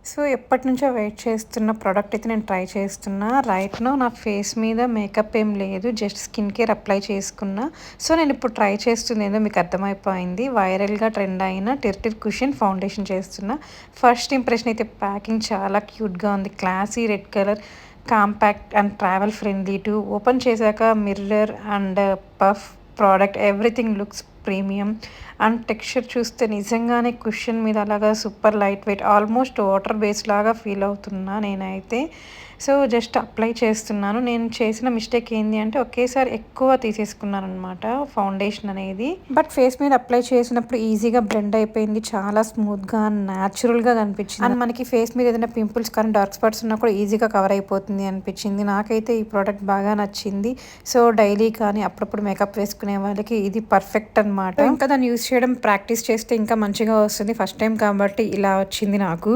So, ఎప్పటినుంచో wait చేస్తున్న product అయితే నేను ట్రై చేస్తున్నా. రైట్ నౌ నా ఫేస్ మీద మేకప్ ఏం లేదు. జస్ట్ స్కిన్ కేర్ అప్లై చేసుకున్నా. సో, నేనిప్పుడు ట్రై చేస్తుందేందో మీకు అర్థమైపోయింది. వైరల్‌గా ట్రెండ్ అయిన 'టెర్టిర్ కుషన్' ఫౌండేషన్ చేస్తున్నా. ఫస్ట్ ఇంప్రెషన్ అయితే ప్యాకింగ్ చాలా క్యూట్‌గా ఉంది. Classy red colour, compact and travel friendly too. Open చేశాక mirror and puff product everything looks premium and texture చూస్తే నిజంగానే కుషన్ మీద అలాగా super light weight almost water base లాగా ఫీల్ అవుతున్నా నేనైతే. సో, జస్ట్ అప్లై చేస్తున్నాను. నేను చేసిన మిస్టేక్ ఏంది అంటే ఒకేసారి ఎక్కువ తీసేసుకున్నాననమాట ఫౌండేషన్ అనేది. బట్ ఫేస్ మీద అప్లై చేసినప్పుడు ఈజీగా బ్లెండ్ అయిపోయింది. చాలా స్మూత్‌గా న్యాచురల్‌గా కనిపించింది. అండ్ మనకి ఫేస్ మీద ఏదైనా పింపుల్స్ కానీ డార్క్ స్పాట్స్ ఉన్నా కూడా ఈజీగా కవర్ అయిపోతుంది అనిపించింది. నాకైతే ఈ ప్రోడక్ట్ బాగా నచ్చింది. సో, డైలీ కానీ అప్పుడప్పుడు మేకప్ వేసుకునే వాళ్ళకి ఇది పర్ఫెక్ట్ అనమాట. ఇంకా దాన్ని యూజ్ చేయడం ప్రాక్టీస్ చేస్తే ఇంకా మంచిగా వస్తుంది. ఫస్ట్ టైం కాబట్టి ఇలా వచ్చింది నాకు.